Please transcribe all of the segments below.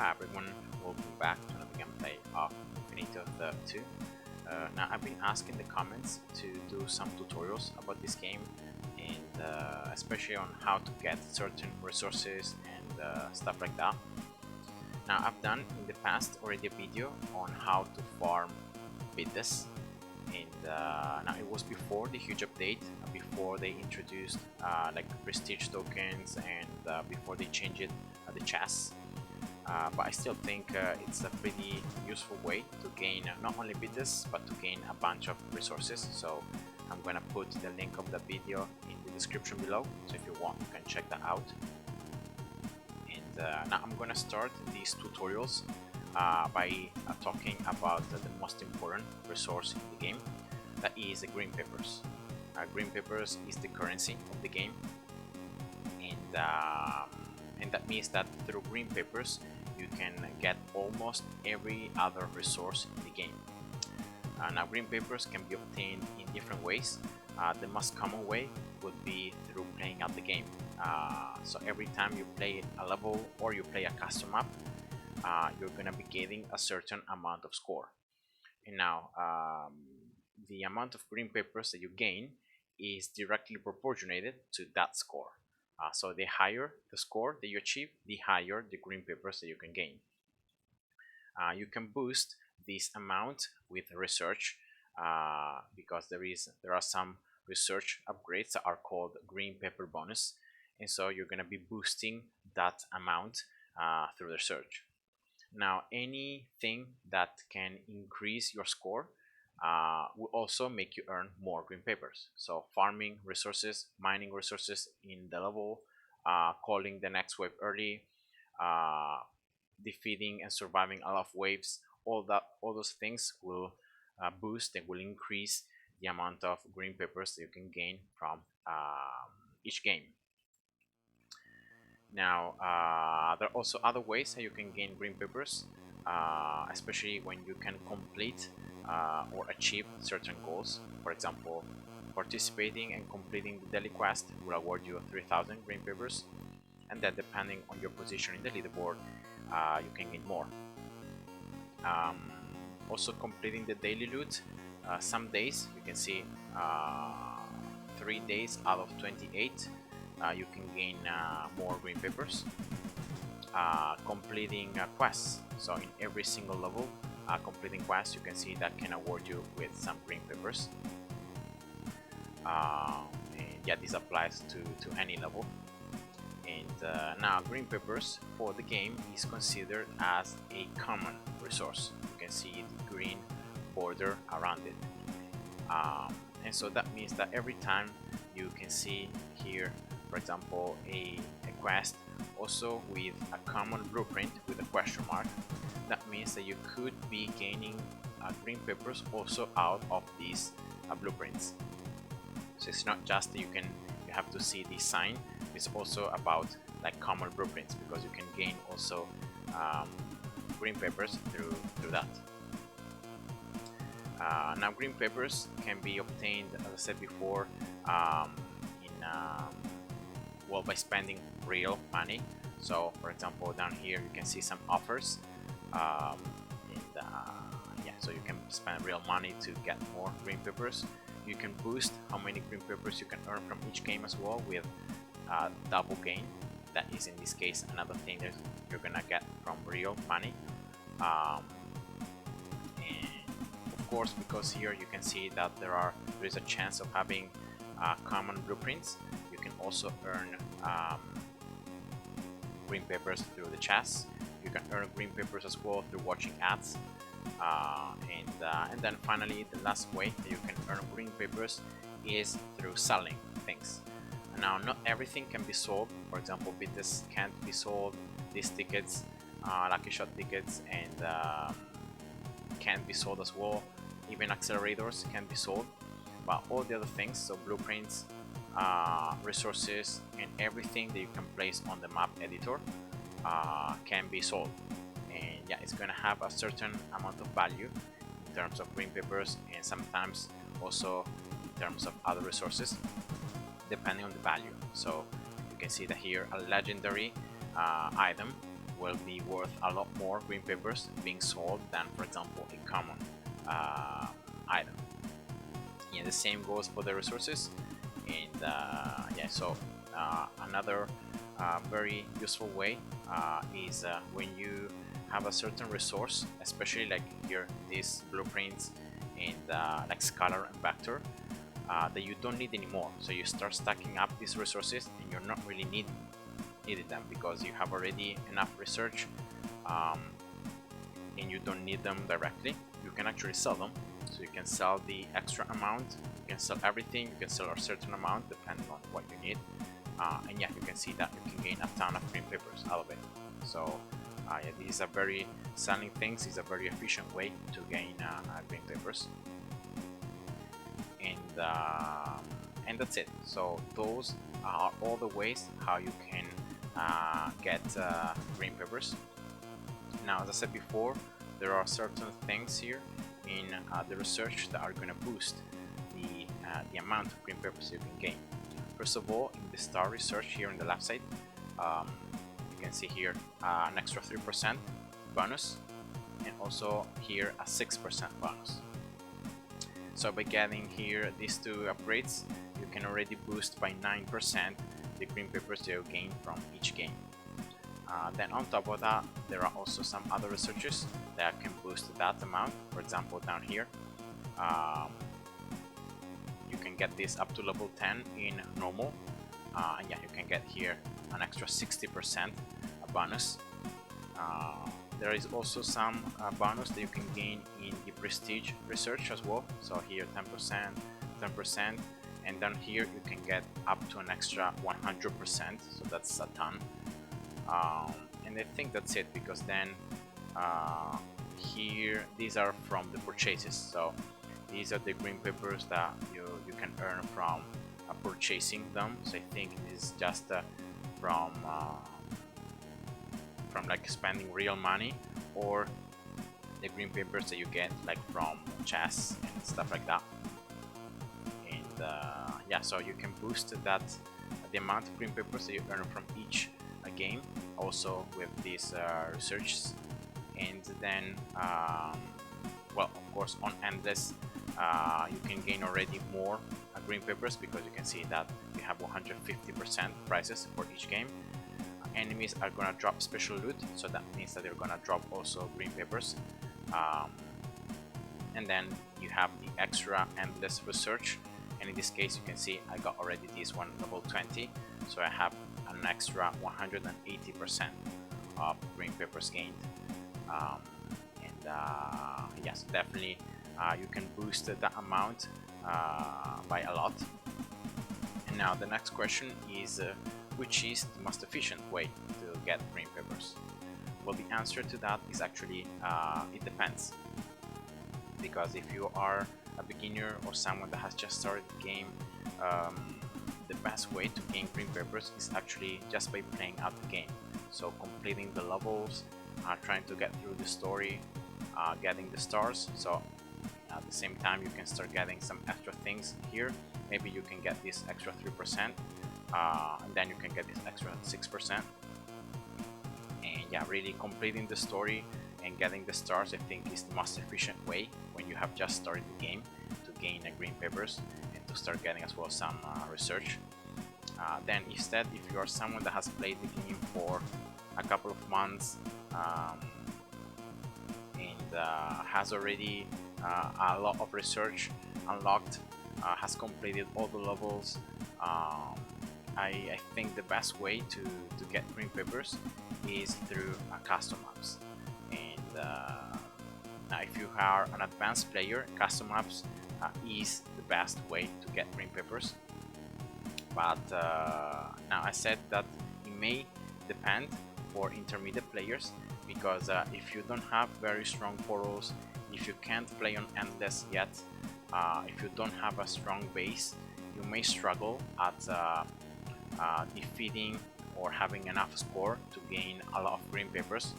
Hi everyone, welcome back to another gameplay of Infinitode 2. Now I've been asked in the comments to do some tutorials about this game and especially on how to get certain resources and stuff like that. Now I've done in the past already a video on how to farm Biddus, and now it was before the huge update, before they introduced like prestige tokens and before they changed the chests. But I still think it's a pretty useful way to gain not only Biddus but to gain a bunch of resources. So I'm gonna put the link of the video in the description below, so if you want you can check that out. And now I'm gonna start these tutorials by talking about the most important resource in the game, that is the green peppers. Green peppers is the currency of the game, and that means that through green peppers you can get almost every other resource in the game. Now green peppers can be obtained in different ways. The most common way would be through playing out the game. So every time you play a level or you play a custom map, you're gonna be getting a certain amount of score. And now the amount of green peppers that you gain is directly proportionated to that score. So the higher the score that you achieve, the higher the green peppers that you can gain. You can boost this amount with research because there are some research upgrades that are called green pepper bonus, and so you're going to be boosting that amount through research. Now anything that can increase your score will also make you earn more green peppers. So farming resources, mining resources in the level, calling the next wave early, uh, defeating and surviving a lot of waves, all those things will boost and will increase the amount of green peppers that you can gain from each game. Now there are also other ways that you can gain green peppers, especially when you can complete or achieve certain goals. For example, participating and completing the daily quest will award you 3000 green peppers, and then depending on your position in the leaderboard you can gain more. Also completing the daily loot, some days you can see 3 days out of 28 you can gain more green peppers. Completing quests, so in every single level completing quests, you can see that can award you with some green peppers. And yeah, this applies to any level. And now green peppers for the game is considered as a common resource. You can see the green border around it, and so that means that every time you can see here, for example, a quest also with a common blueprint with a question mark, that means that you could be gaining green peppers also out of these blueprints. So it's not just that you have to see the sign, it's also about like common blueprints, because you can gain also green peppers through that. Now green peppers can be obtained, as I said before, well, by spending real money. So for example, down here you can see some offers, yeah, so you can spend real money to get more green peppers. You can boost how many green peppers you can earn from each game as well with double gain. That is in this case another thing that you're gonna get from real money. And of course, because here you can see that there is a chance of having common blueprints, you can also earn green peppers through the chests. You can earn green peppers as well through watching ads. And then finally, the last way that you can earn green peppers is through selling things. Now, not everything can be sold. For example, Biddus can't be sold. These tickets, lucky shot tickets, and can be sold as well. Even accelerators can be sold. But all the other things, so blueprints, resources, and everything that you can place on the map editor can be sold. And yeah, it's gonna have a certain amount of value in terms of green peppers, and sometimes also in terms of other resources, depending on the value. So you can see that here a legendary item will be worth a lot more green papers being sold than, for example, a common item. Yeah, the same goes for the resources. And yeah, so another very useful way is when you have a certain resource, especially like here these blueprints and like scalar and vector, that you don't need anymore. So you start stacking up these resources and you're not really needing them because you have already enough research, and you don't need them directly. You can actually sell them. So you can sell the extra amount, you can sell everything, you can sell a certain amount depending on what you need. And yeah, you can see that you can gain a ton of green papers out of it. So yeah, this is a very selling things is a very efficient way to gain green papers. And that's it. So those are all the ways how you can get green papers. Now, as I said before, there are certain things here in the research that are going to boost the amount of green papers you can gain. First of all, in the star research here on the left side, you can see here an extra 3% bonus, and also here a 6% bonus. So by getting here these two upgrades, you can already boost by 9% the green papers you gain from each game. Then on top of that, there are also some other researches that can boost that amount. For example, down here, you can get this up to level 10 in normal, and yeah, you can get here an extra 60% bonus. There is also some bonus that you can gain in the prestige research as well. So here 10%, 10%, and down here you can get up to an extra 100%. So that's a ton. And I think that's it, because then here these are from the purchases. So these are the green papers that you can earn from purchasing them. So I think this is just from like spending real money, or the green papers that you get like from chests and stuff like that. And yeah, so you can boost that the amount of green papers that you earn from each game also with these researches. And then well, of course, on endless you can gain already more green papers, because you can see that you have 150% prices for each game. Enemies are gonna drop special loot, so that means that they're gonna drop also green papers. And then you have the extra endless research, and in this case you can see I got already this one level 20, so I have an extra 180% of green papers gained. Yes, definitely you can boost that amount by a lot. And now the next question is which is the most efficient way to get green papers? Well, the answer to that is actually it depends, because if you are a beginner or someone that has just started the game, the best way to gain green papers is actually just by playing out the game. So completing the levels, trying to get through the story, getting the stars. So at the same time you can start getting some extra things here. Maybe you can get this extra 3%, and then you can get this extra 6%. And yeah, really completing the story and getting the stars, I think, is the most efficient way when you have just started the game to gain green papers and to start getting as well some research. Then instead, if you are someone that has played the game for a couple of months and has already a lot of research unlocked, has completed all the levels, I think the best way to get green papers is through custom maps. And now if you are an advanced player, custom maps is the best way to get green papers. But now I said that it may depend for intermediate players, because if you don't have very strong portals, if you can't play on endless yet, if you don't have a strong base, you may struggle at defeating or having enough score to gain a lot of green papers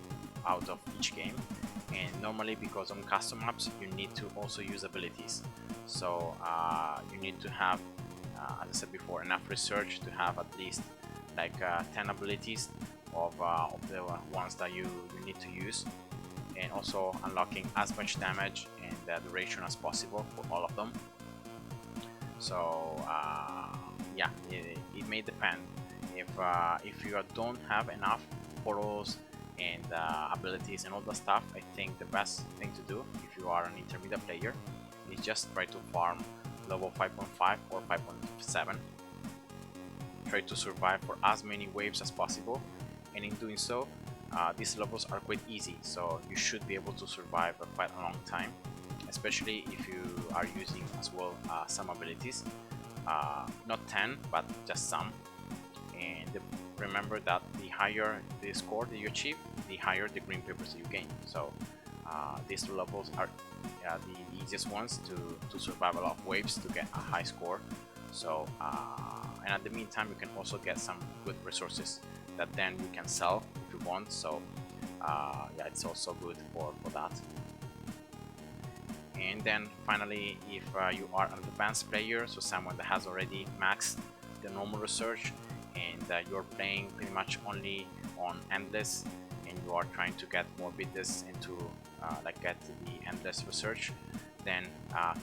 out of each game. And normally, because on custom maps you need to also use abilities, so you need to have, as I said before, enough research to have at least like 10 abilities of the ones that you need to use, and also unlocking as much damage and duration as possible for all of them. So yeah, it may depend. If you don't have enough portals and abilities and all the stuff, I think the best thing to do if you are an intermediate player is just try to farm level 5.5 or 5.7. Try to survive for as many waves as possible, and in doing so, these levels are quite easy, so you should be able to survive for quite a long time, especially if you are using as well some abilities, not 10 but just some. And remember that the higher the score that you achieve, the higher the green papers you gain. So these two levels are the easiest ones to survive a lot of waves to get a high score. So and at the meantime, you can also get some good resources that then you can sell if you want. So yeah, it's also good for that. And then finally, if you are an advanced player, so someone that has already maxed the normal research, and you're playing pretty much only on endless, and you are trying to get more bits into like get the endless research, then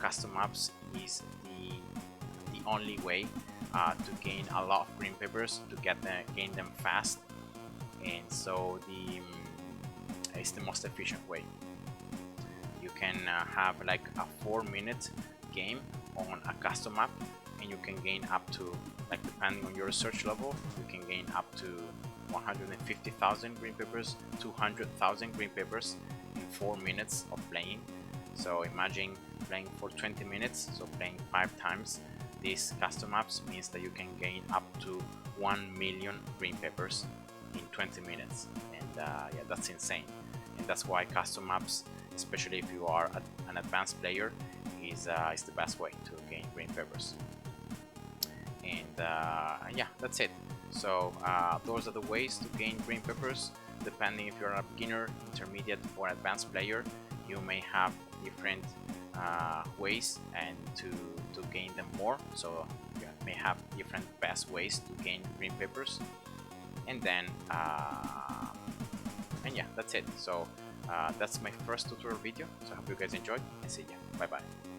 custom maps is the only way to gain a lot of green papers, to gain them fast, and so it's the most efficient way. You can have like a 4-minute game on a custom map, and you can gain up to, like, depending on your research level, you can gain up to 150,000 green papers, 200,000 green papers in 4 minutes of playing. So imagine playing for 20 minutes, so playing 5 times these custom maps means that you can gain up to 1 million green papers in 20 minutes, and yeah, that's insane. And that's why custom maps, especially if you are an advanced player, is the best way to gain green papers. And yeah, that's it. So those are the ways to gain green papers. Depending if you're a beginner, intermediate, or advanced player, you may have different ways and to gain them more. So you may have different best ways to gain green papers. And then and yeah, that's it. So that's my first tutorial video. So I hope you guys enjoyed, and see ya. Bye bye.